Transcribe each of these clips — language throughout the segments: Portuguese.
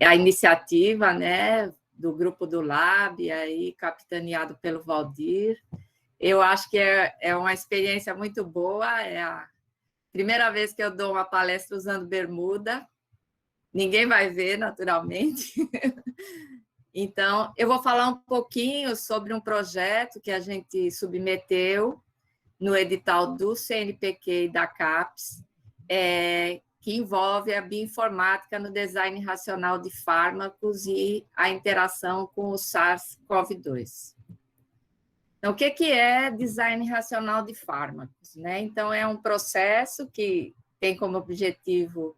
a iniciativa, né, do grupo do Lab, aí, capitaneado pelo Valdir. Eu acho que é uma experiência muito boa, é a primeira vez que eu dou uma palestra usando bermuda, ninguém vai ver, naturalmente. Então, eu vou falar um pouquinho sobre um projeto que a gente submeteu no edital do CNPq e da CAPES, que envolve a bioinformática no design racional de fármacos e a interação com o SARS-CoV-2. Então, o que é design racional de fármacos, né? Então, é um processo que tem como objetivo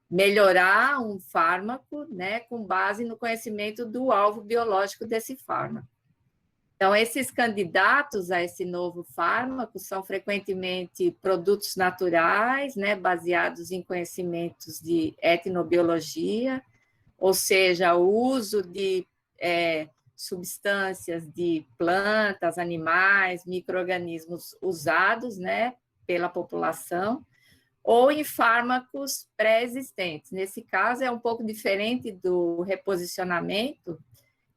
melhorar um fármaco, né, com base no conhecimento do alvo biológico desse fármaco. Então, esses candidatos a esse novo fármaco são frequentemente produtos naturais, né, baseados em conhecimentos de etnobiologia, ou seja, o uso de substâncias de plantas, animais, micro-organismos usados, né, pela população, ou em fármacos pré-existentes. Nesse caso, é um pouco diferente do reposicionamento,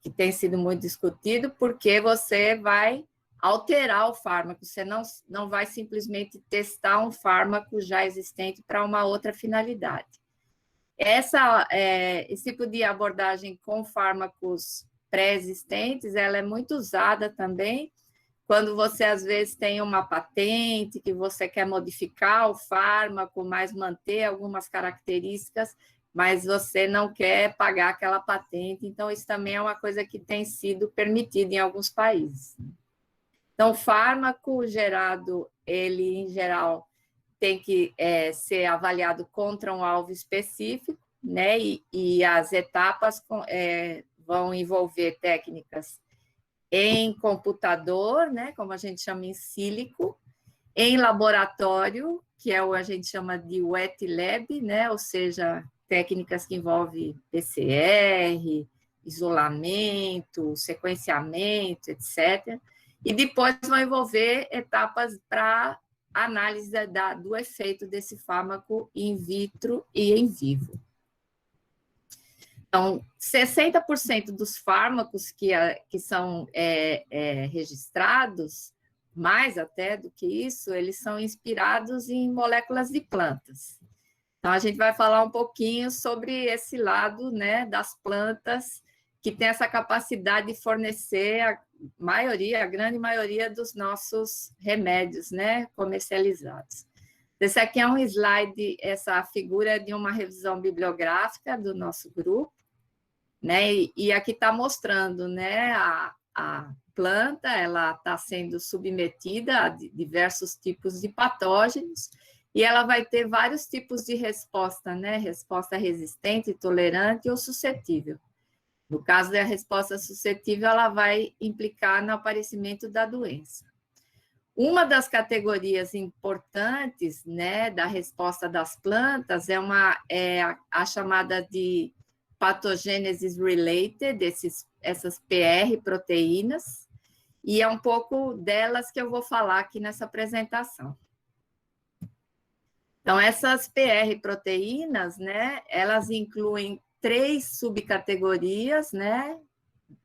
que tem sido muito discutido, porque você vai alterar o fármaco, você não vai simplesmente testar um fármaco já existente para uma outra finalidade. Esse tipo de abordagem com fármacos pré-existentes, ela é muito usada também quando você, às vezes, tem uma patente, que você quer modificar o fármaco, mas manter algumas características, mas você não quer pagar aquela patente. Então, isso também é uma coisa que tem sido permitida em alguns países. Então, o fármaco gerado, ele, em geral, tem que ser avaliado contra um alvo específico, né? E as etapas vão envolver técnicas em computador, né, como a gente chama em sílico, em laboratório, que é o a gente chama de wet lab, né, ou seja, técnicas que envolvem PCR, isolamento, sequenciamento, etc. E depois vão envolver etapas para análise do efeito desse fármaco in vitro e em vivo. Então, 60% dos fármacos que são registrados, mais até do que isso, eles são inspirados em moléculas de plantas. Então, a gente vai falar um pouquinho sobre esse lado, né, das plantas, que tem essa capacidade de fornecer a grande maioria dos nossos remédios, né, comercializados. Esse aqui é um slide, essa figura é de uma revisão bibliográfica do nosso grupo, né? E aqui está mostrando, né, a planta, ela está sendo submetida a diversos tipos de patógenos e ela vai ter vários tipos de resposta, né? Resposta resistente, tolerante ou suscetível. No caso da resposta suscetível, ela vai implicar no aparecimento da doença. Uma das categorias importantes, né, da resposta das plantas é a chamada de patogênesis related, essas PR proteínas, e é um pouco delas que eu vou falar aqui nessa apresentação. Então, essas PR proteínas, né, elas incluem 3 subcategorias, né,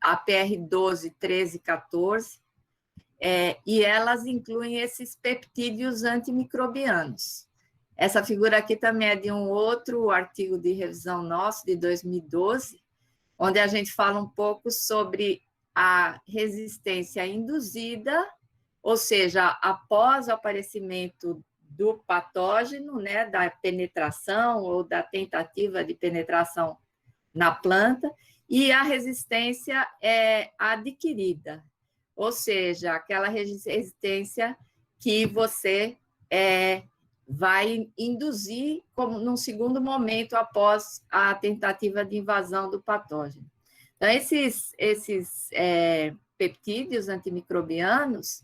a PR12, 13 e 14, e elas incluem esses peptídeos antimicrobianos. Essa figura aqui também é de um outro artigo de revisão nosso, de 2012, onde a gente fala um pouco sobre a resistência induzida, ou seja, após o aparecimento do patógeno, né, da penetração ou da tentativa de penetração na planta, e a resistência adquirida, ou seja, aquela resistência que você vai induzir como num segundo momento após a tentativa de invasão do patógeno. Então, esses peptídeos antimicrobianos,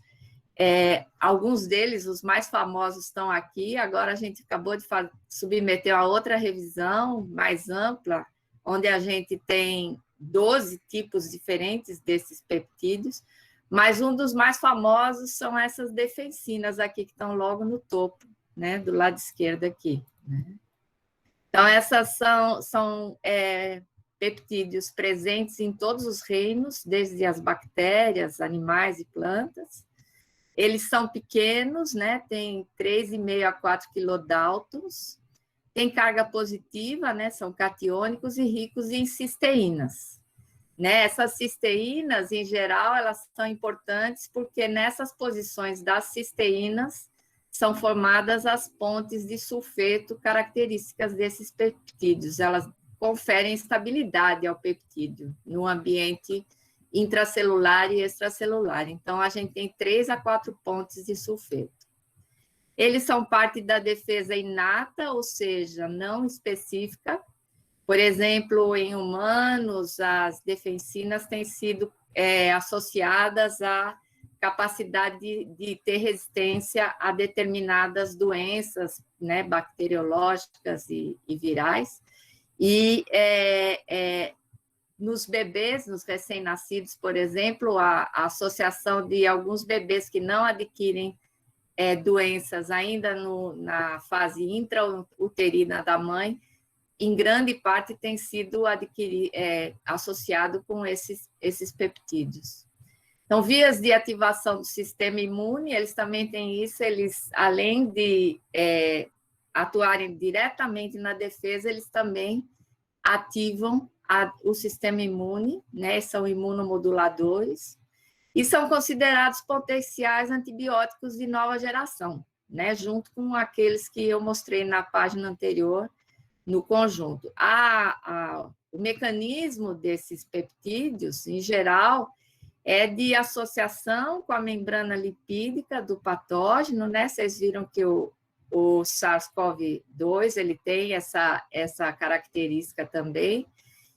alguns deles, os mais famosos, estão aqui. Agora, a gente acabou de submeter a outra revisão mais ampla, onde a gente tem 12 tipos diferentes desses peptídeos, mas um dos mais famosos são essas defensinas aqui, que estão logo no topo, né, do lado esquerdo aqui, né? Então, essas são peptídeos presentes em todos os reinos, desde as bactérias, animais e plantas. Eles são pequenos, né? Tem 3,5 a 4 quilodaltons, tem carga positiva, né? São catiônicos e ricos em cisteínas. Né? Essas cisteínas, em geral, elas são importantes porque nessas posições das cisteínas são formadas as pontes de sulfeto características desses peptídeos. Elas conferem estabilidade ao peptídeo no ambiente intracelular e extracelular. Então, a gente tem 3 a 4 pontes de sulfeto. Eles são parte da defesa inata, ou seja, não específica. Por exemplo, em humanos, as defensinas têm sido associadas à capacidade de ter resistência a determinadas doenças, né, bacteriológicas e virais. E nos bebês, nos recém-nascidos, por exemplo, a associação de alguns bebês que não adquirem doenças ainda na fase intrauterina da mãe, em grande parte tem sido associado com esses peptídeos. Então, vias de ativação do sistema imune, eles também têm isso, eles, além de atuarem diretamente na defesa, eles também ativam o sistema imune, né? São imunomoduladores, e são considerados potenciais antibióticos de nova geração, né? Junto com aqueles que eu mostrei na página anterior, no conjunto. O mecanismo desses peptídeos, em geral, é de associação com a membrana lipídica do patógeno, né? Vocês viram que o SARS-CoV-2 ele tem essa característica também,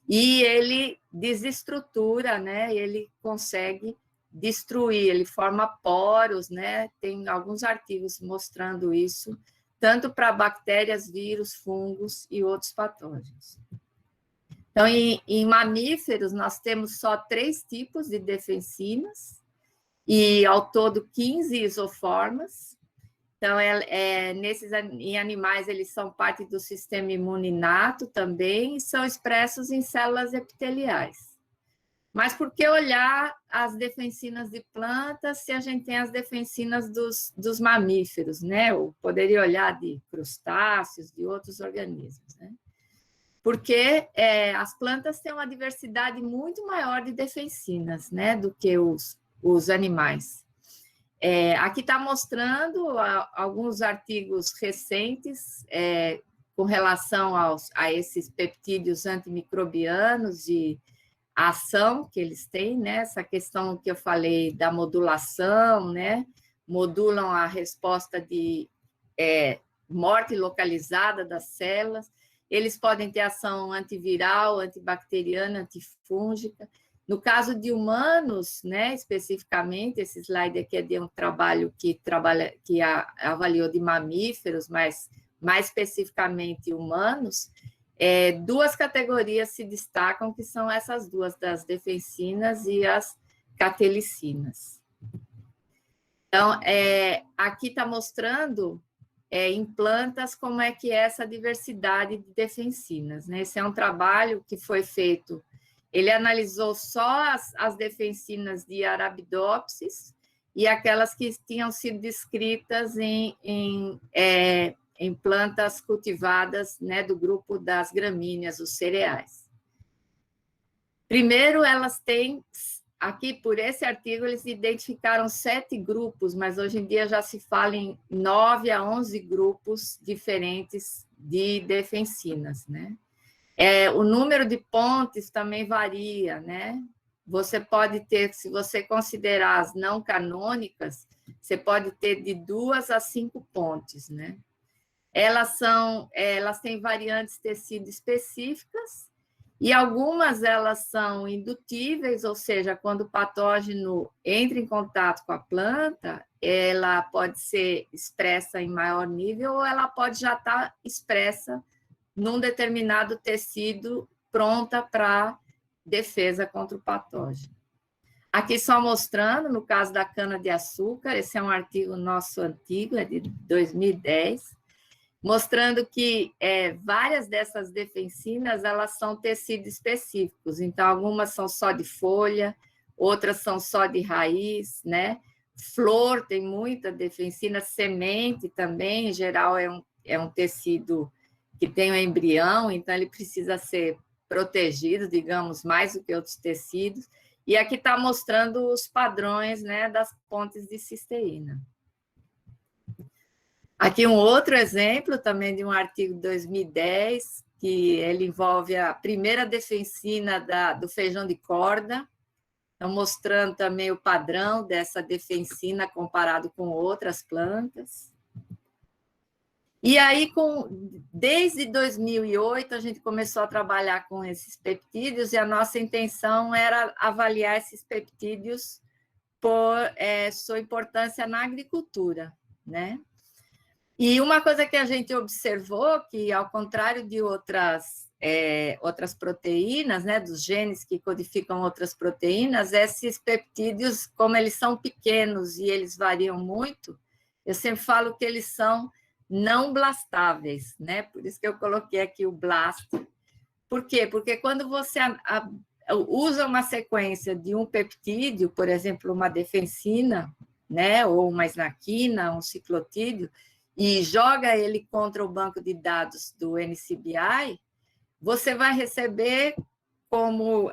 e ele desestrutura, né? Ele consegue destruir, ele forma poros, né? Tem alguns artigos mostrando isso, tanto para bactérias, vírus, fungos e outros patógenos. Então, em mamíferos, nós temos só 3 tipos de defensinas, e ao todo 15 isoformas. Então, em animais, eles são parte do sistema imune inato também, e são expressos em células epiteliais. Mas por que olhar as defensinas de plantas se a gente tem as defensinas dos mamíferos, né? Ou poderia olhar de crustáceos, de outros organismos, né? Porque as plantas têm uma diversidade muito maior de defensinas, né? Do que os animais. Aqui está mostrando alguns artigos recentes com relação a esses peptídeos antimicrobianos e a ação que eles têm, né? Essa questão que eu falei da modulação, né? Modulam a resposta de morte localizada das células. Eles podem ter ação antiviral, antibacteriana, antifúngica. No caso de humanos, né? Especificamente, esse slide aqui é de um trabalho que avaliou de mamíferos, mas mais especificamente humanos. 2 categorias se destacam, que são essas duas, das defensinas e as catelicinas. Então, aqui está mostrando em plantas como é que é essa diversidade de defensinas, né? Esse é um trabalho que foi feito, ele analisou só as defensinas de Arabidopsis e aquelas que tinham sido descritas em plantas cultivadas, né, do grupo das gramíneas, os cereais. Primeiro, elas têm, aqui por esse artigo, eles identificaram 7 grupos, mas hoje em dia já se fala em 9 a 11 grupos diferentes de defensinas, né? O número de pontes também varia, né? Você pode ter, se você considerar as não canônicas, você pode ter de 2 a 5 pontes, né? Elas têm variantes tecido específicas, e algumas elas são indutíveis, ou seja, quando o patógeno entra em contato com a planta, ela pode ser expressa em maior nível, ou ela pode já estar expressa num determinado tecido, pronta para defesa contra o patógeno. Aqui só mostrando, no caso da cana-de-açúcar, esse é um artigo nosso antigo, é de 2010, mostrando que várias dessas defensinas elas são tecidos específicos. Então, algumas são só de folha, outras são só de raiz, né? Flor tem muita defensina, semente também, em geral, é um tecido que tem um embrião, então ele precisa ser protegido, digamos, mais do que outros tecidos. E aqui está mostrando os padrões, né, das pontes de cisteína. Aqui um outro exemplo também de um artigo de 2010, que ele envolve a primeira defensina do feijão de corda, então mostrando também o padrão dessa defensina comparado com outras plantas. E aí, desde 2008, a gente começou a trabalhar com esses peptídeos e a nossa intenção era avaliar esses peptídeos por sua importância na agricultura, né? E uma coisa que a gente observou, que ao contrário de outras proteínas, né, dos genes que codificam outras proteínas, esses peptídeos, como eles são pequenos e eles variam muito, eu sempre falo que eles são não blastáveis, né? Por isso que eu coloquei aqui o blast. Por quê? Porque quando você usa uma sequência de um peptídeo, por exemplo, uma defensina, né, ou uma snaquina, um ciclotídeo, e joga ele contra o banco de dados do NCBI, você vai receber como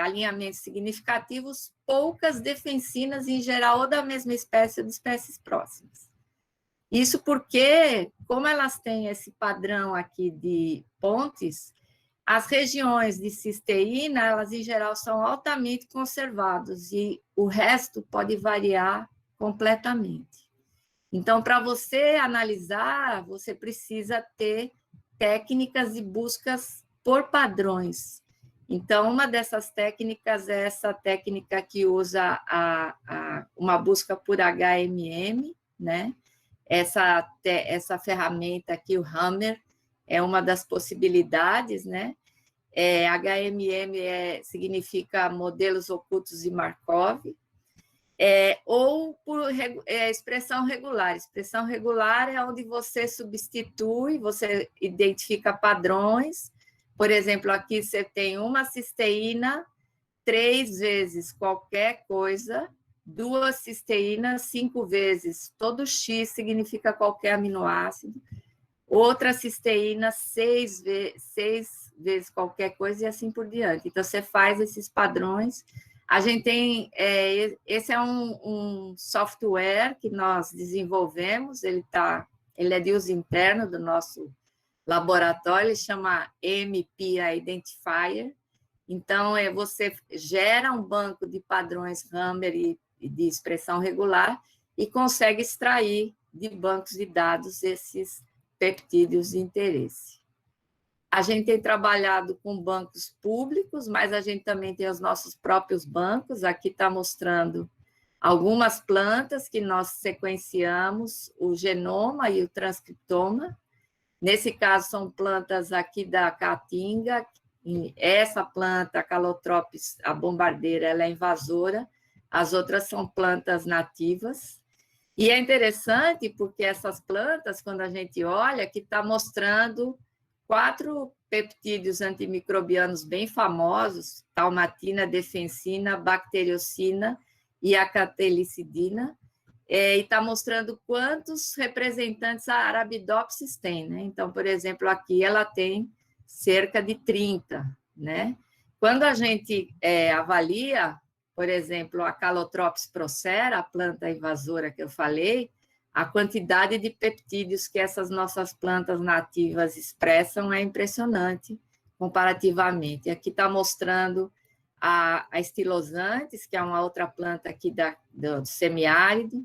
alinhamentos significativos poucas defensinas em geral, ou da mesma espécie ou de espécies próximas. Isso porque, como elas têm esse padrão aqui de pontes, as regiões de cisteína, elas em geral são altamente conservadas e o resto pode variar completamente. Então, para você analisar, você precisa ter técnicas de buscas por padrões. Então, uma dessas técnicas é essa técnica que usa uma busca por HMM, né? Essa ferramenta aqui, o Hammer, é uma das possibilidades, né? HMM significa modelos ocultos de Markov, ou por expressão regular. Expressão regular é onde você substitui, você identifica padrões. Por exemplo, aqui você tem uma cisteína, 3 vezes qualquer coisa, 2 cisteínas, 5 vezes todo X significa qualquer aminoácido, outra cisteína, 6 vezes qualquer coisa e assim por diante. Então, você faz esses padrões. A gente tem, esse é um software que nós desenvolvemos, ele é de uso interno do nosso laboratório, ele chama MP Identifier. Então, você gera um banco de padrões Hammer e de expressão regular e consegue extrair de bancos de dados esses peptídeos de interesse. A gente tem trabalhado com bancos públicos, mas a gente também tem os nossos próprios bancos. Aqui está mostrando algumas plantas que nós sequenciamos, o genoma e o transcriptoma. Nesse caso, são plantas aqui da Caatinga. Essa planta, a Calotropis, a bombardeira, ela é invasora. As outras são plantas nativas. E é interessante porque essas plantas, quando a gente olha, que está mostrando 4 peptídeos antimicrobianos bem famosos, talmatina, defensina, bacteriocina e a catelicidina, e está mostrando quantos representantes a Arabidopsis tem, né? Então, por exemplo, aqui ela tem cerca de 30, né? Quando a gente avalia, por exemplo, a Calotropis procera, a planta invasora que eu falei, a quantidade de peptídeos que essas nossas plantas nativas expressam é impressionante comparativamente. Aqui está mostrando a estilosantes, que é uma outra planta aqui do semiárido,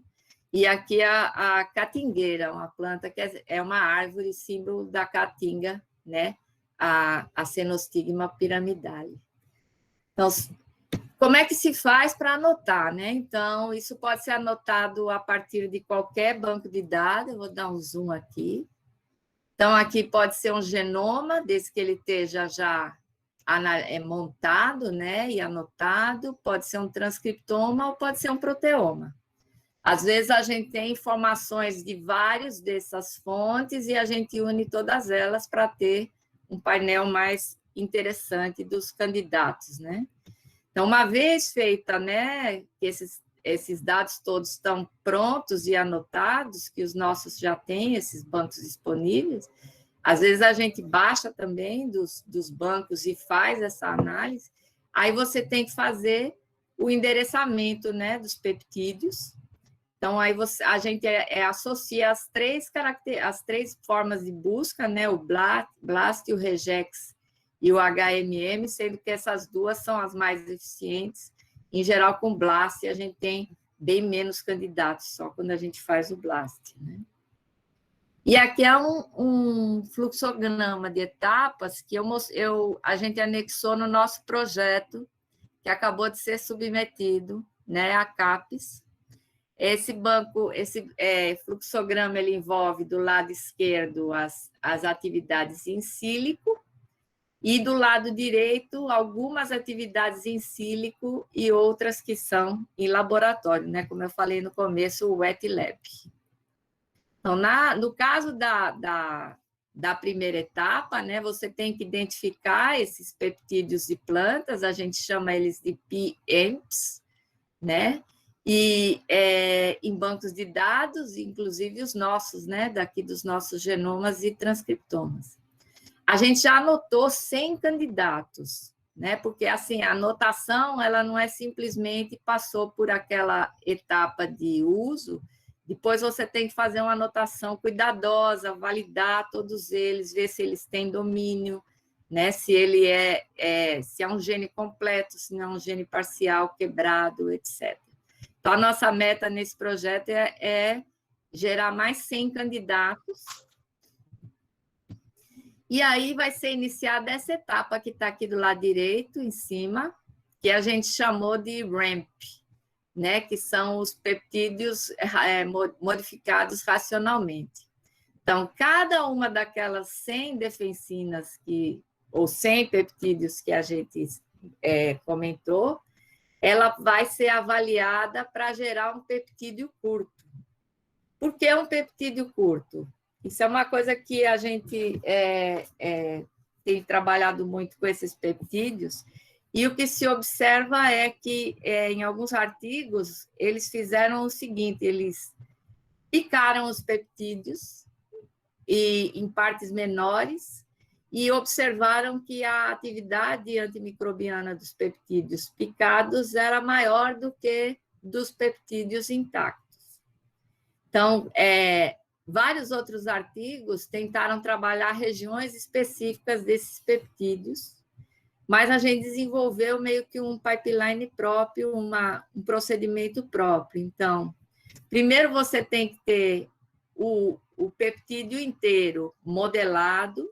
e aqui a catingueira, uma planta que é uma árvore símbolo da caatinga, né? A Cenostigma pyramidale. Então, como é que se faz para anotar, né? Então, isso pode ser anotado a partir de qualquer banco de dados. Eu vou dar um zoom aqui. Então, aqui pode ser um genoma, desde que ele esteja já montado, né? E anotado. Pode ser um transcriptoma ou pode ser um proteoma. Às vezes a gente tem informações de várias dessas fontes e a gente une todas elas para ter um painel mais interessante dos candidatos, né? Então, uma vez feita, né, esses dados todos estão prontos e anotados, que os nossos já têm esses bancos disponíveis, às vezes a gente baixa também dos bancos e faz essa análise, aí você tem que fazer o endereçamento, né, dos peptídeos. Então, aí a gente associa as três formas de busca, né, o BLAST, o regex e o HMM, sendo que essas duas são as mais eficientes. Em geral, com o BLAST, a gente tem bem menos candidatos, só quando a gente faz o BLAST, né? E aqui é um fluxograma de etapas que a gente anexou no nosso projeto, que acabou de ser submetido, né, à CAPES. Esse fluxograma, ele envolve do lado esquerdo as atividades em sílico e do lado direito algumas atividades em sílico e outras que são em laboratório, né? Como eu falei no começo, o wet lab. Então, no caso da primeira etapa, né, você tem que identificar esses peptídeos de plantas, a gente chama eles de PEMPs, né? E em bancos de dados, inclusive os nossos, né, daqui dos nossos genomas e transcriptomas. A gente já anotou 100 candidatos, né, porque assim, a anotação ela não é simplesmente passou por aquela etapa de uso, depois você tem que fazer uma anotação cuidadosa, validar todos eles, ver se eles têm domínio, né, se ele se é um gene completo, se não é um gene parcial, quebrado, etc. Então, a nossa meta nesse projeto é gerar mais 100 candidatos. E aí vai ser iniciada essa etapa que está aqui do lado direito, em cima, que a gente chamou de RAMP, né? Que são os peptídeos modificados racionalmente. Então, cada uma daquelas 100 defensinas ou 100 peptídeos que a gente comentou, ela vai ser avaliada para gerar um peptídeo curto. Por que um peptídeo curto? Isso é uma coisa que a gente tem trabalhado muito com esses peptídeos, e o que se observa é que, em alguns artigos, eles fizeram o seguinte, eles picaram os peptídeos em partes menores, e observaram que a atividade antimicrobiana dos peptídeos picados era maior do que dos peptídeos intactos. Então, vários outros artigos tentaram trabalhar regiões específicas desses peptídeos, mas a gente desenvolveu meio que um pipeline próprio, um procedimento próprio. Então, primeiro você tem que ter o peptídeo inteiro modelado,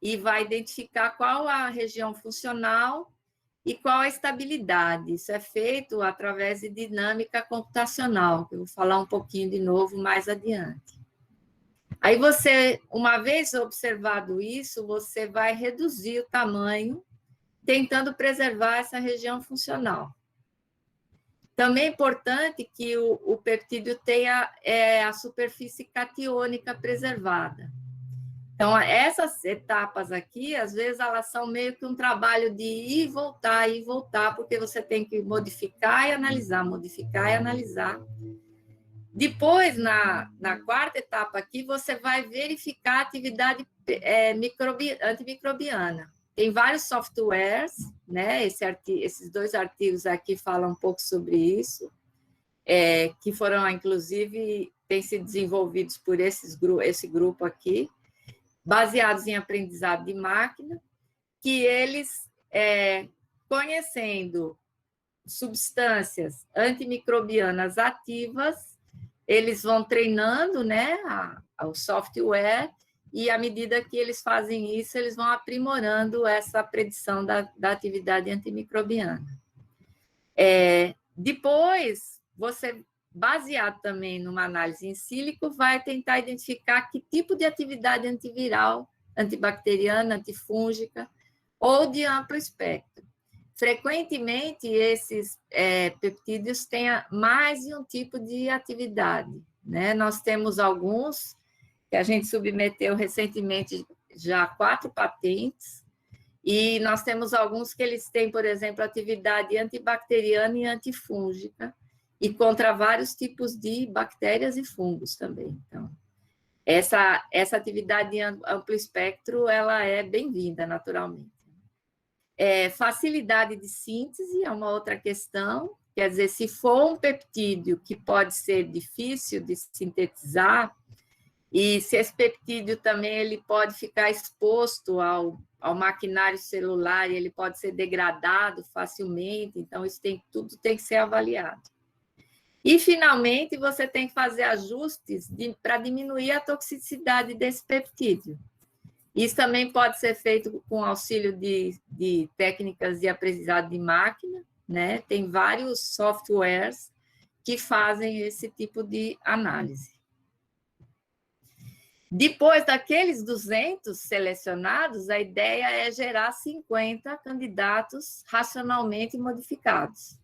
e vai identificar qual a região funcional e qual a estabilidade. Isso é feito através de dinâmica computacional, que eu vou falar um pouquinho de novo mais adiante. Aí você, uma vez observado isso, você vai reduzir o tamanho, tentando preservar essa região funcional. Também é importante que o peptídeo tenha a superfície catiônica preservada. Então, essas etapas aqui, às vezes, elas são meio que um trabalho de ir e voltar, porque você tem que modificar e analisar, modificar e analisar. Depois, na quarta etapa aqui, você vai verificar a atividade antimicrobiana. Tem vários softwares, né? Esses dois artigos aqui falam um pouco sobre isso, que foram, inclusive, têm sido desenvolvidos por esse grupo aqui, baseados em aprendizado de máquina, que eles, conhecendo substâncias antimicrobianas ativas, eles vão treinando, né, o software, e à medida que eles fazem isso, eles vão aprimorando essa predição da atividade antimicrobiana. Depois, você, baseado também numa análise em sílico, vai tentar identificar que tipo de atividade antiviral, antibacteriana, antifúngica ou de amplo espectro. frequentemente, esses peptídeos têm mais de um tipo de atividade, né? Nós temos alguns que a gente submeteu recentemente já 4 patentes, e nós temos alguns que eles têm, por exemplo, atividade antibacteriana e antifúngica, e contra vários tipos de bactérias e fungos também. Então, essa atividade de amplo espectro, ela é bem-vinda, naturalmente. Facilidade de síntese é uma outra questão, quer dizer, se for um peptídeo que pode ser difícil de sintetizar, e se esse peptídeo também ele pode ficar exposto ao maquinário celular, e ele pode ser degradado facilmente, então isso tudo tem que ser avaliado. E, finalmente, você tem que fazer ajustes para diminuir a toxicidade desse peptídeo. Isso também pode ser feito com auxílio de técnicas de aprendizado de máquina, né? Tem vários softwares que fazem esse tipo de análise. Depois daqueles 200 selecionados, a ideia é gerar 50 candidatos racionalmente modificados.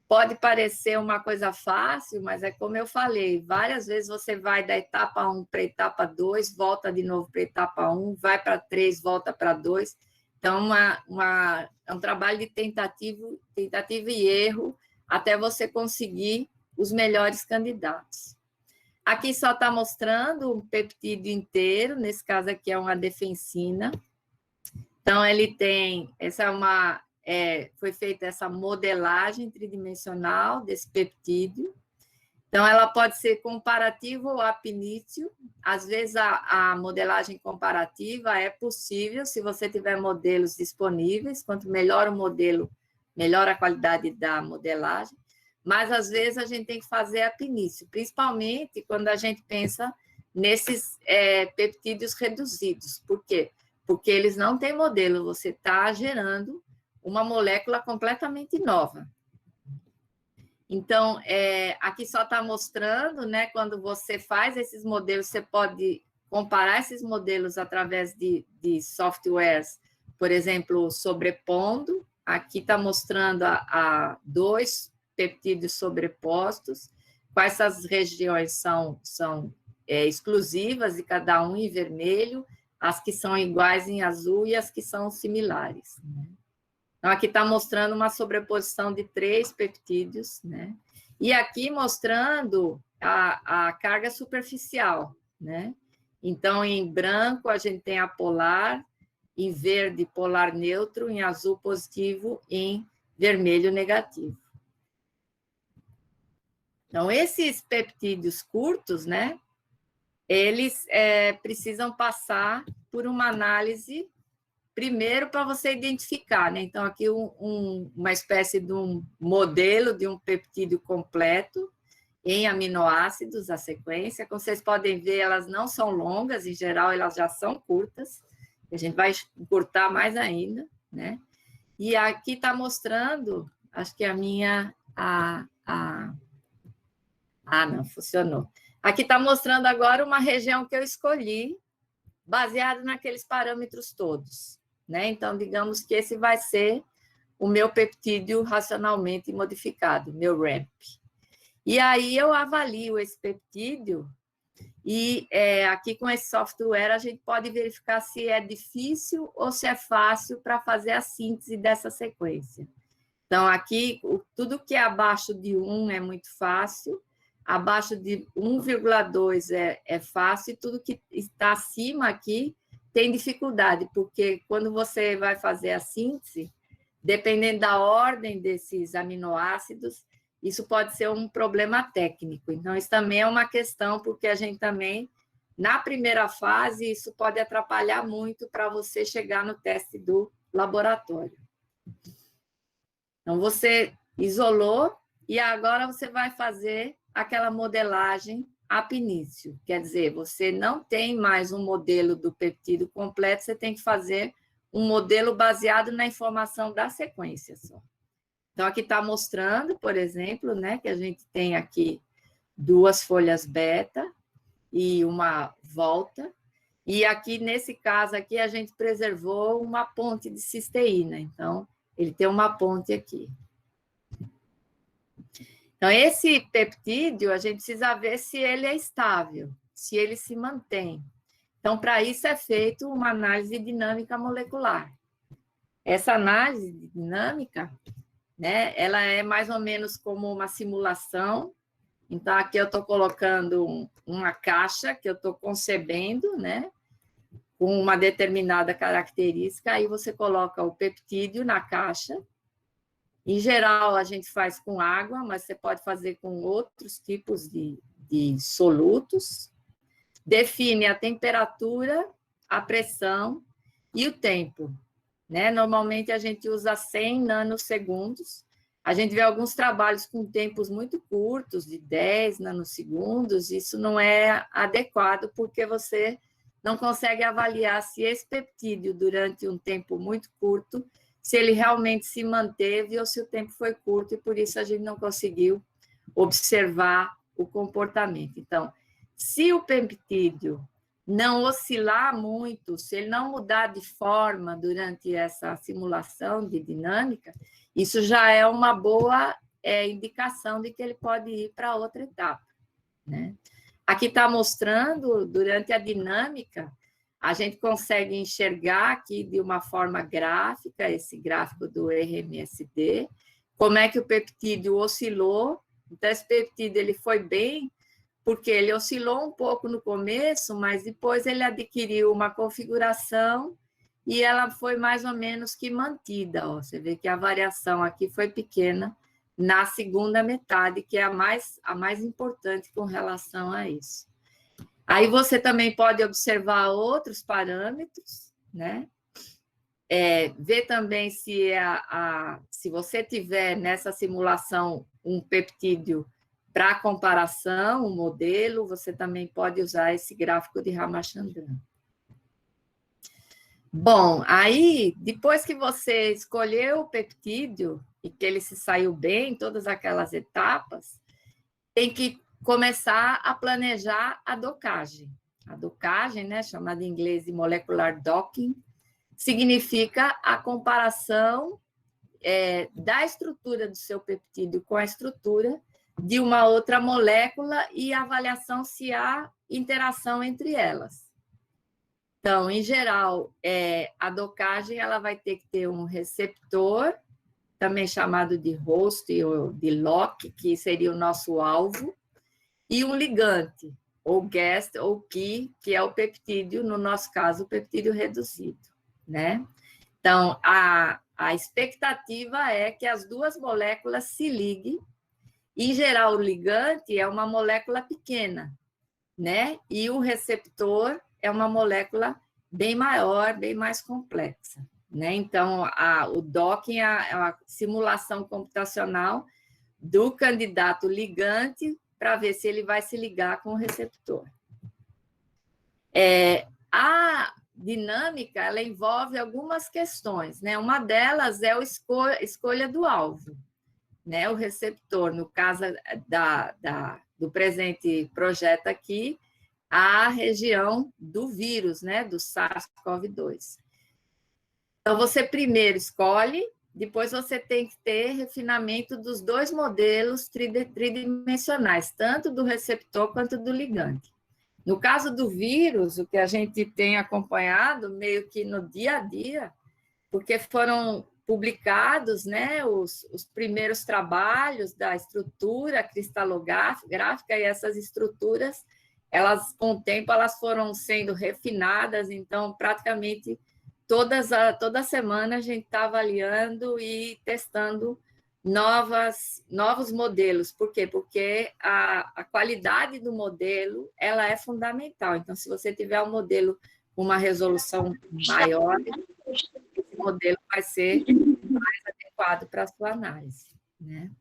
Pode parecer uma coisa fácil, mas é como eu falei, várias vezes você vai da etapa 1 para a etapa 2, volta de novo para a etapa 1, vai para 3, volta para 2. Então, é um trabalho de tentativa e erro até você conseguir os melhores candidatos. Aqui só está mostrando um peptídeo inteiro, nesse caso aqui é uma defensina. Então, ele tem, foi feita essa modelagem tridimensional desse peptídeo. Então, ela pode ser comparativa ou ab initio. Às vezes, a modelagem comparativa é possível se você tiver modelos disponíveis. Quanto melhor o modelo, melhor a qualidade da modelagem. Mas, às vezes, a gente tem que fazer ab initio, principalmente quando a gente pensa nesses peptídeos reduzidos. Por quê? Porque eles não têm modelo, você está gerando uma molécula completamente nova. Então, aqui só está mostrando, né, quando você faz esses modelos, você pode comparar esses modelos através de softwares, por exemplo, sobrepondo. Aqui está mostrando a 2 peptídeos sobrepostos, quais essas regiões são exclusivas de cada um em vermelho, as que são iguais em azul e as que são similares. Né? Então, aqui está mostrando uma sobreposição de 3 peptídeos, né? E aqui mostrando a carga superficial, né? Então, em branco, a gente tem a polar, em verde, polar neutro, em azul positivo, em vermelho negativo. Então, esses peptídeos curtos, né? Eles precisam passar por uma análise primeiro para você identificar, né? Então, aqui uma espécie de um modelo de um peptídeo completo em aminoácidos, a sequência. Como vocês podem ver, elas não são longas, em geral, elas já são curtas. A gente vai encurtar mais ainda, né? E aqui está mostrando, acho que a minha... não, funcionou. Aqui está mostrando agora uma região que eu escolhi, baseado naqueles parâmetros todos. Né? Então, digamos que esse vai ser o meu peptídeo racionalmente modificado, meu RAMP. E aí eu avalio esse peptídeo e aqui com esse software a gente pode verificar se é difícil ou se é fácil para fazer a síntese dessa sequência. Então, aqui, tudo que é abaixo de 1 é muito fácil, abaixo de 1,2 é fácil, e tudo que está acima aqui tem dificuldade, porque quando você vai fazer a síntese, dependendo da ordem desses aminoácidos, isso pode ser um problema técnico. Então, isso também é uma questão, porque a gente também, na primeira fase, isso pode atrapalhar muito para você chegar no teste do laboratório. Então, você isolou e agora você vai fazer aquela modelagem ab initio, quer dizer, você não tem mais um modelo do peptídeo completo, você tem que fazer um modelo baseado na informação da sequência só. Então, aqui está mostrando, por exemplo, né, que a gente tem aqui 2 folhas beta e uma volta, e aqui, nesse caso aqui, a gente preservou uma ponte de cisteína. Então, Ele tem uma ponte aqui. Então, esse peptídeo, a gente precisa ver se ele é estável, se ele se mantém. Então, para isso é feita uma análise dinâmica molecular. Essa análise dinâmica, né, ela é mais ou menos como uma simulação. Então, aqui eu estou colocando uma caixa que eu estou concebendo, né, com uma determinada característica, aí você coloca o peptídeo na caixa. Em geral, a gente faz com água, mas você pode fazer com outros tipos de solutos. Define a temperatura, a pressão e o tempo, né? Normalmente, a gente usa 100 nanosegundos. A gente vê alguns trabalhos com tempos muito curtos, de 10 nanosegundos. Isso não é adequado, porque você não consegue avaliar se esse peptídeo, durante um tempo muito curto, se ele realmente se manteve ou se o tempo foi curto, e por isso a gente não conseguiu observar o comportamento. Então, se o peptídeo não oscilar muito, se ele não mudar de forma durante essa simulação de dinâmica, isso já é uma boa indicação de que ele pode ir para outra etapa, né? Aqui está mostrando, durante a dinâmica, a gente consegue enxergar aqui de uma forma gráfica, esse gráfico do RMSD, como é que o peptídeo oscilou. Então, esse peptídeo ele foi bem, porque ele oscilou um pouco no começo, mas depois ele adquiriu uma configuração e ela foi mais ou menos que mantida. Ó. Você vê que a variação aqui foi pequena na segunda metade, que é a mais importante com relação a isso. Aí você também pode observar outros parâmetros, né? Ver também se, se você tiver nessa simulação um peptídeo para comparação, um modelo, você também pode usar esse gráfico de Ramachandran. Bom, aí, depois que você escolheu o peptídeo e que ele se saiu bem em todas aquelas etapas, tem que começar a planejar a docagem. A docagem, né, chamada em inglês de molecular docking, significa a comparação da estrutura do seu peptídeo com a estrutura de uma outra molécula e a avaliação se há interação entre elas. Então, em geral, a docagem ela vai ter que ter um receptor, também chamado de host ou de lock, que seria o nosso alvo, e um ligante, ou guest, ou key, que é o peptídeo, no nosso caso, o peptídeo reduzido, né? Então, a expectativa é que as duas moléculas se liguem. Em geral, o ligante é uma molécula pequena, né? E o receptor é uma molécula bem maior, bem mais complexa, né? Então, o docking é a simulação computacional do candidato ligante para ver se ele vai se ligar com o receptor. A dinâmica, ela envolve algumas questões, né? Uma delas é a escolha do alvo, né? O receptor, no caso do presente projeto aqui, a região do vírus, né? Do SARS-CoV-2. Então, você primeiro escolhe, depois você tem que ter refinamento dos dois modelos tridimensionais, tanto do receptor quanto do ligante. No caso do vírus, o que a gente tem acompanhado meio que no dia a dia, porque foram publicados, né, os primeiros trabalhos da estrutura cristalográfica, e essas estruturas, elas, com o tempo, elas foram sendo refinadas, então, praticamente, toda semana a gente está avaliando e testando novos modelos. Por quê? Porque a qualidade do modelo ela é fundamental. Então, se você tiver um modelo com uma resolução maior, esse modelo vai ser mais adequado para a sua análise, né?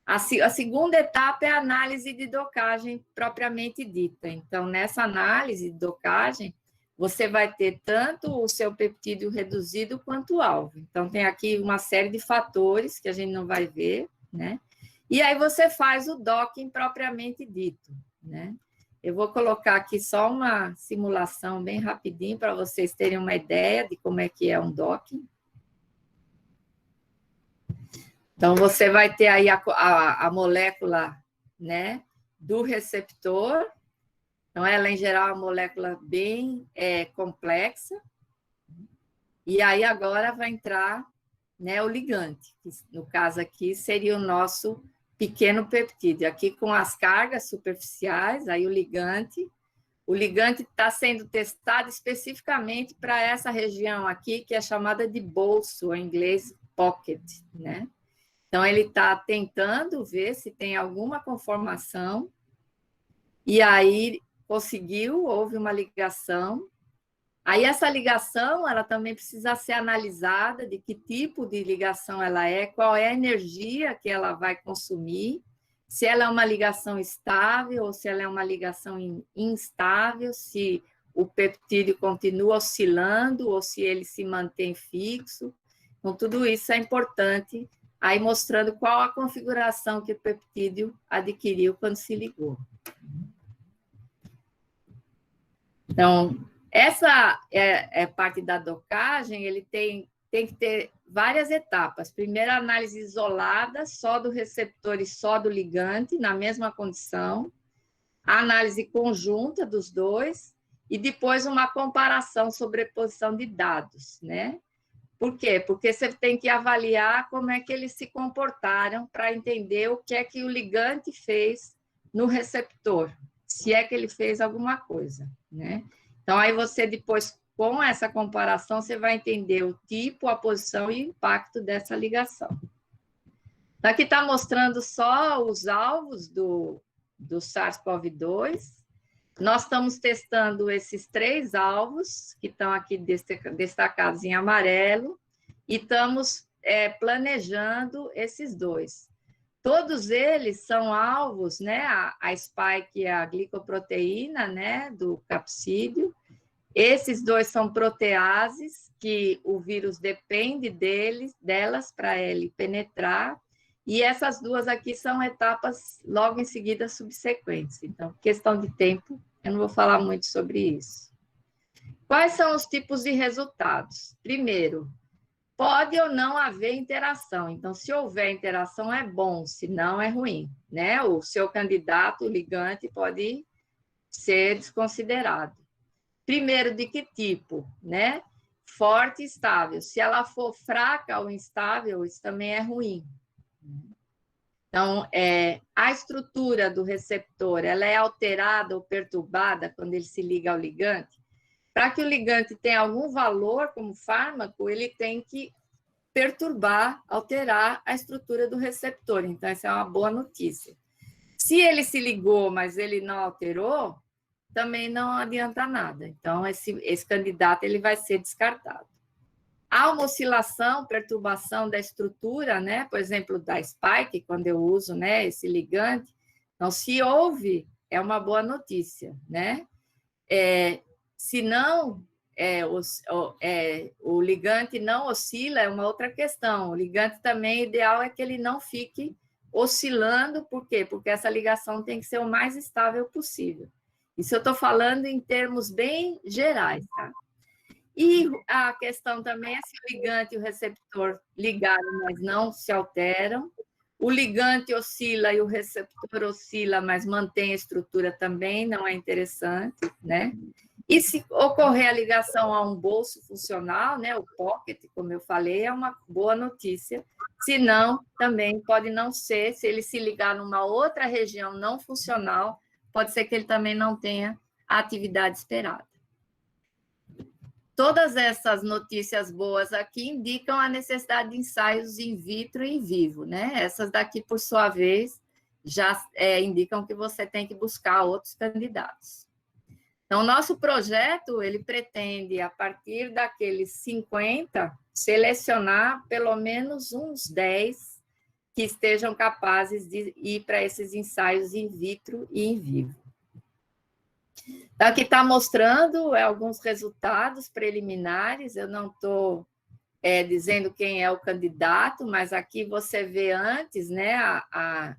A segunda etapa é a análise de docagem propriamente dita. Então, nessa análise de docagem, você vai ter tanto o seu peptídeo reduzido quanto o alvo. Então, tem aqui uma série de fatores que a gente não vai ver, né? E aí você faz o docking propriamente dito, né? Eu vou colocar aqui só uma simulação bem rapidinho para vocês terem uma ideia de como é que é um docking. Então, você vai ter aí a molécula, né, do receptor. Então, ela, em geral, é uma molécula bem complexa. E aí, agora, vai entrar, né, o ligante, que no caso aqui seria o nosso pequeno peptídeo. Aqui com as cargas superficiais, aí o ligante. O ligante está sendo testado especificamente para essa região aqui, que é chamada de bolso, em inglês pocket, né? Então, ele está tentando ver se tem alguma conformação, e aí conseguiu, houve uma ligação. Aí, essa ligação, ela também precisa ser analisada, de que tipo de ligação ela é, qual é a energia que ela vai consumir, se ela é uma ligação estável ou se ela é uma ligação instável, se o peptídeo continua oscilando ou se ele se mantém fixo. Então, tudo isso é importante, aí mostrando qual a configuração que o peptídeo adquiriu quando se ligou. Então, essa parte da docagem, ele tem que ter várias etapas. Primeiro, a análise isolada, só do receptor e só do ligante, na mesma condição. A análise conjunta dos dois. E depois, uma comparação, sobreposição de dados, né? Por quê? Porque você tem que avaliar como é que eles se comportaram para entender o que é que o ligante fez no receptor, se é que ele fez alguma coisa, né? Então, aí você depois, com essa comparação, você vai entender o tipo, a posição e o impacto dessa ligação. Então, aqui está mostrando só os alvos do SARS-CoV-2. Nós estamos testando esses 3 alvos, que estão aqui destacados em amarelo, e estamos planejando esses 2. Todos eles são alvos, né? A spike é a glicoproteína, né? Do capsídeo. Esses 2 são proteases, que o vírus depende delas para ele penetrar. E essas 2 aqui são etapas logo em seguida subsequentes. Então, questão de tempo, eu não vou falar muito sobre isso. Quais são os tipos de resultados? Primeiro, pode ou não haver interação. Então, se houver interação, é bom, se não, é ruim, né? O seu candidato, o ligante, pode ser desconsiderado. Primeiro, de que tipo, né? Forte e estável. Se ela for fraca ou instável, isso também é ruim. Então, a estrutura do receptor, ela é alterada ou perturbada quando ele se liga ao ligante. Para que o ligante tenha algum valor como fármaco, ele tem que perturbar, alterar a estrutura do receptor. Então, essa é uma boa notícia. Se ele se ligou, mas ele não alterou, também não adianta nada. Então, esse candidato ele vai ser descartado. Há uma oscilação, perturbação da estrutura, né? Por exemplo, da spike, quando eu uso, né, esse ligante. Então, se houve, é uma boa notícia, né? Se não, o ligante não oscila, é uma outra questão. O ligante também, ideal é que ele não fique oscilando, por quê? Porque essa ligação tem que ser o mais estável possível. Isso eu estou falando em termos bem gerais, tá? E a questão também é se o ligante e o receptor ligaram, mas não se alteram. O ligante oscila e o receptor oscila, mas mantém a estrutura também, não é interessante, né? E se ocorrer a ligação a um bolso funcional, né, o pocket, como eu falei, é uma boa notícia. Se não, também pode não ser, se ele se ligar numa outra região não funcional, pode ser que ele também não tenha a atividade esperada. Todas essas notícias boas aqui indicam a necessidade de ensaios in vitro e in vivo, né? Essas daqui, por sua vez, já indicam que você tem que buscar outros candidatos. Então, nosso projeto, ele pretende, a partir daqueles 50, selecionar pelo menos uns 10 que estejam capazes de ir para esses ensaios in vitro e in vivo. Então, aqui está mostrando alguns resultados preliminares, eu não estou dizendo quem é o candidato, mas aqui você vê antes, né,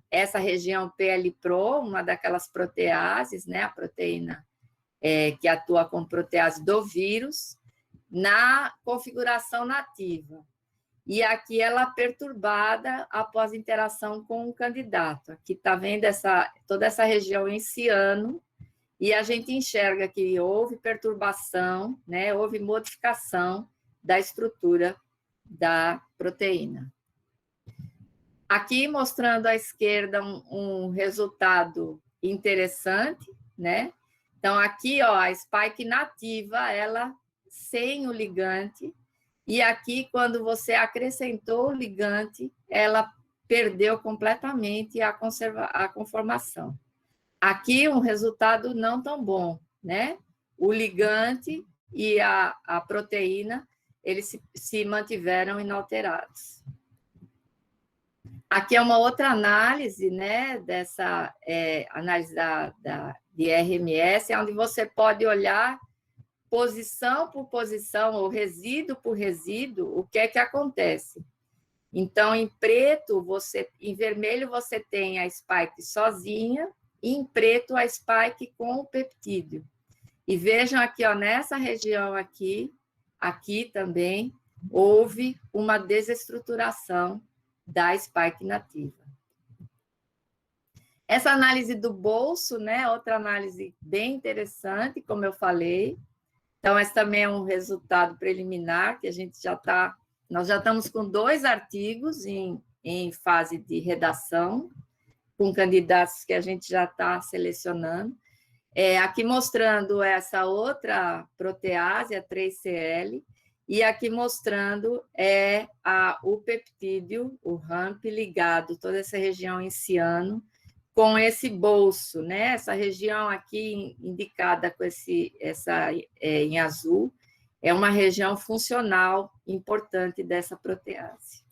essa região PL-PRO, uma daquelas proteases, né, a proteína que atua como protease do vírus, na configuração nativa. e aqui ela perturbada após interação com o candidato. Aqui está vendo toda essa região em ciano, e a gente enxerga que houve perturbação, né? Houve modificação da estrutura da proteína. Aqui mostrando à esquerda um resultado interessante, né? Então, aqui, ó, a spike nativa, ela sem o ligante, e aqui, quando você acrescentou o ligante, ela perdeu completamente a conformação. Aqui, um resultado não tão bom, né? O ligante e a proteína, eles se mantiveram inalterados. Aqui é uma outra análise, né? Dessa análise de RMS, onde você pode olhar posição por posição, ou resíduo por resíduo, o que é que acontece. Então, em preto, em vermelho, você tem a spike sozinha, e em preto, a spike com o peptídeo. E vejam aqui, ó, nessa região aqui também, houve uma desestruturação da spike nativa. Essa análise do bolso, né, outra análise bem interessante, como eu falei. Então, esse também é um resultado preliminar, que a gente nós já estamos com 2 artigos em fase de redação, com candidatos que a gente já está selecionando. Aqui mostrando essa outra protease, a 3CL, e aqui mostrando o peptídeo, o RAMP, ligado, toda essa região em ciano, com esse bolso, né? Essa região aqui indicada com em azul, é uma região funcional importante dessa protease.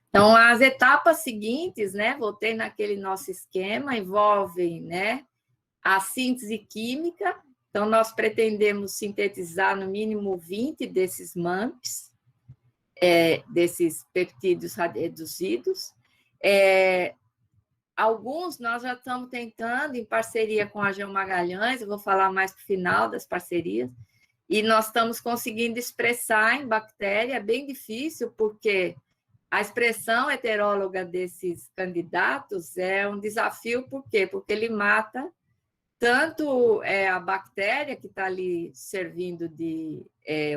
Então, as etapas seguintes, né? Voltei naquele nosso esquema, envolvem, né, a síntese química. Então, nós pretendemos sintetizar no mínimo 20 desses MAMPs, desses peptídeos reduzidos. Alguns nós já estamos tentando, em parceria com a AGEO Magalhães, eu vou falar mais para o final das parcerias, e nós estamos conseguindo expressar em bactéria, é bem difícil, porque a expressão heteróloga desses candidatos é um desafio, por quê? Porque ele mata tanto a bactéria que está ali servindo de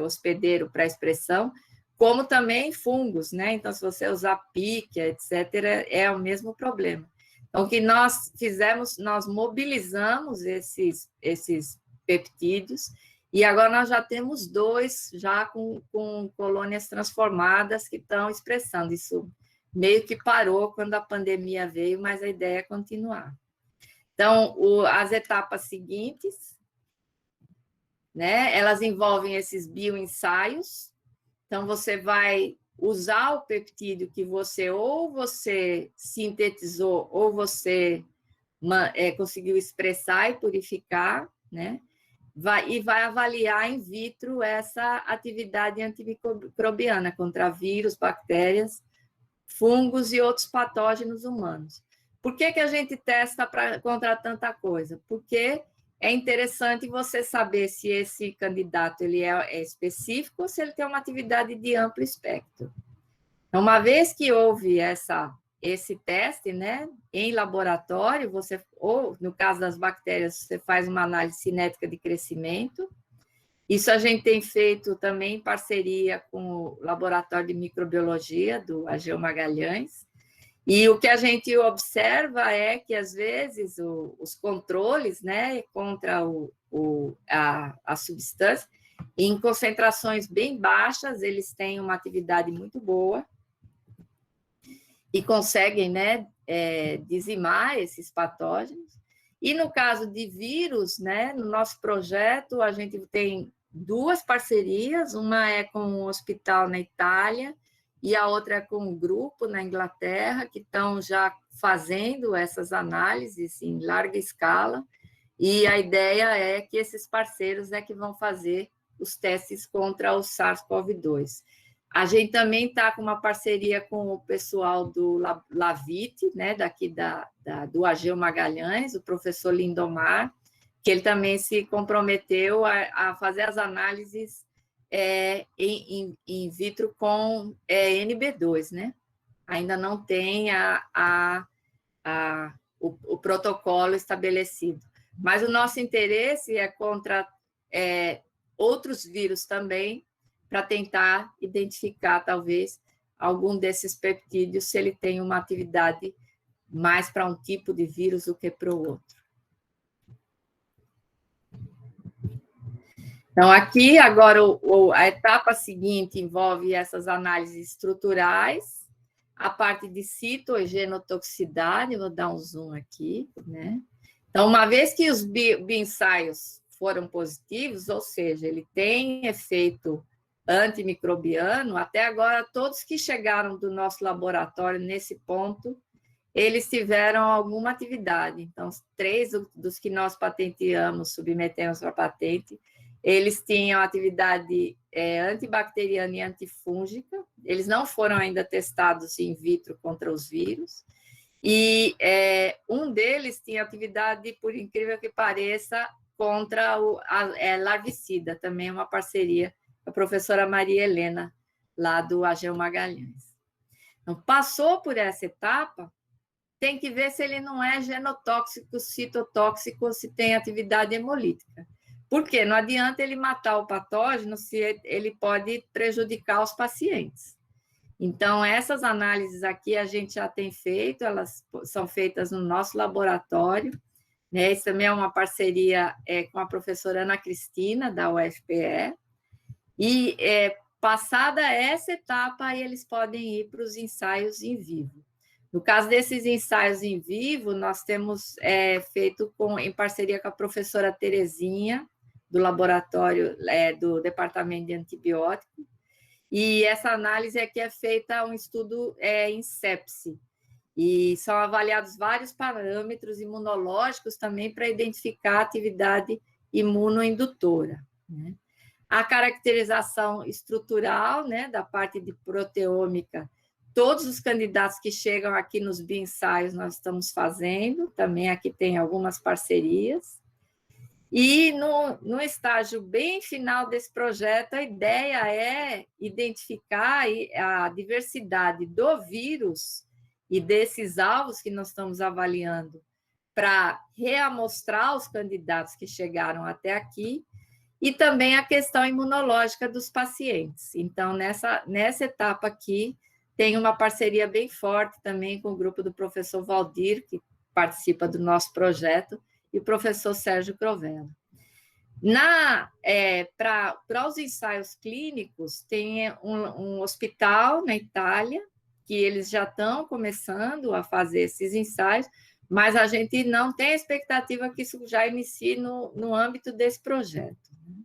hospedeiro para a expressão, como também fungos, né? Então, se você usar píquia, etc., é o mesmo problema. Então, o que nós fizemos, nós mobilizamos esses peptídeos, e agora nós já temos 2 já com colônias transformadas que estão expressando. Isso meio que parou quando a pandemia veio, mas a ideia é continuar. Então, as etapas seguintes, né, elas envolvem esses bioensaios. Então, você vai usar o peptídeo que você sintetizou ou você conseguiu expressar e purificar, né? E vai avaliar in vitro essa atividade antimicrobiana contra vírus, bactérias, fungos e outros patógenos humanos. Por que a gente testa contra tanta coisa? Porque é interessante você saber se esse candidato ele é específico ou se ele tem uma atividade de amplo espectro. Então, uma vez que houve esse teste, né, em laboratório, ou no caso das bactérias, você faz uma análise cinética de crescimento. Isso a gente tem feito também em parceria com o Laboratório de Microbiologia do AGEO Magalhães. E o que a gente observa é que, às vezes, os controles, né, contra a substância, em concentrações bem baixas, eles têm uma atividade muito boa e conseguem, né, dizimar esses patógenos. E no caso de vírus, né, no nosso projeto, a gente tem 2 parcerias, uma é com um hospital na Itália e a outra é com um grupo na Inglaterra, que estão já fazendo essas análises em larga escala, e a ideia é que esses parceiros que vão fazer os testes contra o SARS-CoV-2. A gente também está com uma parceria com o pessoal do Lavite, né, daqui do AGEO Magalhães, o professor Lindomar, que ele também se comprometeu a fazer as análises in vitro com NB2, né? Ainda não tem o protocolo estabelecido. Mas o nosso interesse é contra outros vírus também, para tentar identificar, talvez, algum desses peptídeos, se ele tem uma atividade mais para um tipo de vírus do que para o outro. Então, aqui, agora, a etapa seguinte envolve essas análises estruturais, a parte de citogenotoxicidade, vou dar um zoom aqui, né? Então, uma vez que os bioensaios foram positivos, ou seja, ele tem efeito antimicrobiano, até agora, todos que chegaram do nosso laboratório nesse ponto, eles tiveram alguma atividade. Então, 3 dos que nós patenteamos, submetemos para patente, eles tinham atividade antibacteriana e antifúngica, eles não foram ainda testados in vitro contra os vírus, e um deles tinha atividade, por incrível que pareça, contra a larvicida, também uma parceria com a professora Maria Helena, lá do Ageu Magalhães. Então, passou por essa etapa, tem que ver se ele não é genotóxico, citotóxico, ou se tem atividade hemolítica. Por quê? Não adianta ele matar o patógeno se ele pode prejudicar os pacientes. Então, essas análises aqui a gente já tem feito, elas são feitas no nosso laboratório, né? Isso também é uma parceria com a professora Ana Cristina, da UFPE, e passada essa etapa, aí eles podem ir para os ensaios em vivo. No caso desses ensaios em vivo, nós temos feito em parceria com a professora Terezinha, do laboratório do Departamento de Antibiótico, e essa análise aqui é feita um estudo em sepse, e são avaliados vários parâmetros imunológicos também para identificar a atividade imunoindutora, né? A caracterização estrutural, né, da parte de proteômica, todos os candidatos que chegam aqui nos bioensaios nós estamos fazendo, também aqui tem algumas parcerias. E no estágio bem final desse projeto, a ideia é identificar a diversidade do vírus e desses alvos que nós estamos avaliando para reamostrar os candidatos que chegaram até aqui e também a questão imunológica dos pacientes. Então, nessa etapa aqui, tem uma parceria bem forte também com o grupo do professor Valdir, que participa do nosso projeto, e o professor Sérgio Crovella. Para os ensaios clínicos, tem um hospital na Itália, que eles já estão começando a fazer esses ensaios, mas a gente não tem a expectativa que isso já inicie no âmbito desse projeto, né?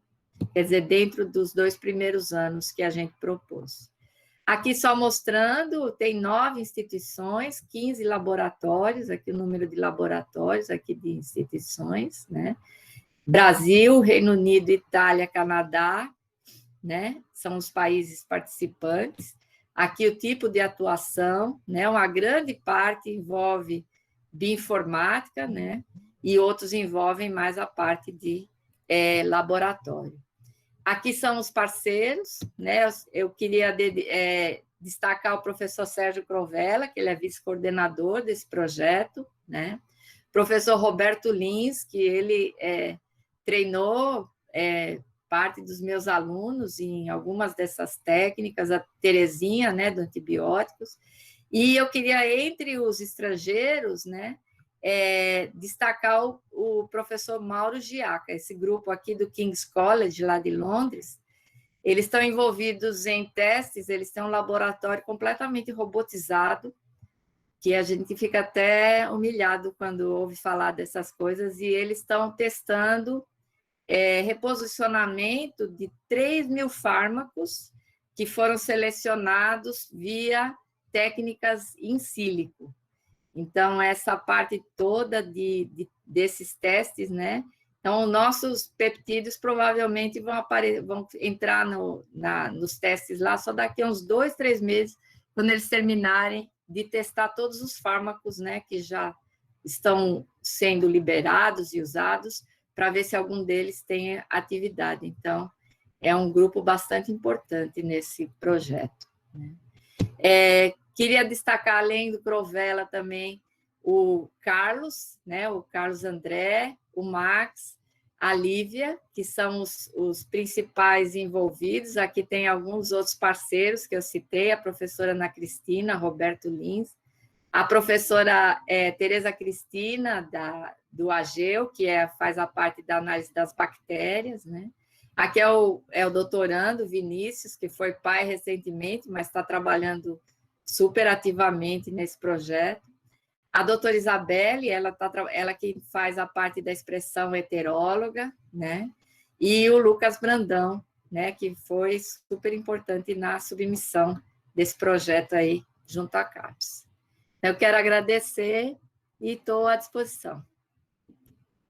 Quer dizer, dentro dos 2 primeiros anos que a gente propôs. Aqui só mostrando, tem 9 instituições, 15 laboratórios, aqui o número de laboratórios, aqui de instituições, né? Brasil, Reino Unido, Itália, Canadá, né? São os países participantes. Aqui o tipo de atuação, né? Uma grande parte envolve bioinformática, né? E outros envolvem mais a parte de laboratório. Aqui são os parceiros, né? Eu queria destacar o professor Sérgio Crovella, que ele é vice-coordenador desse projeto, né? Professor Roberto Lins, que ele treinou parte dos meus alunos em algumas dessas técnicas, a Terezinha, né, do antibióticos, e eu queria, entre os estrangeiros, né, destacar o professor Mauro Giaca, esse grupo aqui do King's College, lá de Londres. Eles estão envolvidos em testes, eles têm um laboratório completamente robotizado, que a gente fica até humilhado quando ouve falar dessas coisas, e eles estão testando reposicionamento de 3.000 fármacos que foram selecionados via técnicas in sílico. Então, essa parte toda desses testes, né? Então, nossos peptídeos provavelmente vão entrar nos testes lá só daqui a uns 2, 3 meses, quando eles terminarem de testar todos os fármacos, né, que já estão sendo liberados e usados, para ver se algum deles tem atividade. Então, é um grupo bastante importante nesse projeto, né? Queria destacar, além do Crovella, também o Carlos, né? O Carlos André, o Max, a Lívia, que são os principais envolvidos. Aqui tem alguns outros parceiros que eu citei, a professora Ana Cristina, Roberto Lins, a professora Tereza Cristina, do AGEU, que faz a parte da análise das bactérias, né? Aqui é o doutorando Vinícius, que foi pai recentemente, mas está trabalhando super ativamente nesse projeto. A doutora Isabelle, ela que faz a parte da expressão heteróloga, né? E o Lucas Brandão, né? Que foi super importante na submissão desse projeto aí junto à CAPES. Eu quero agradecer e estou à disposição.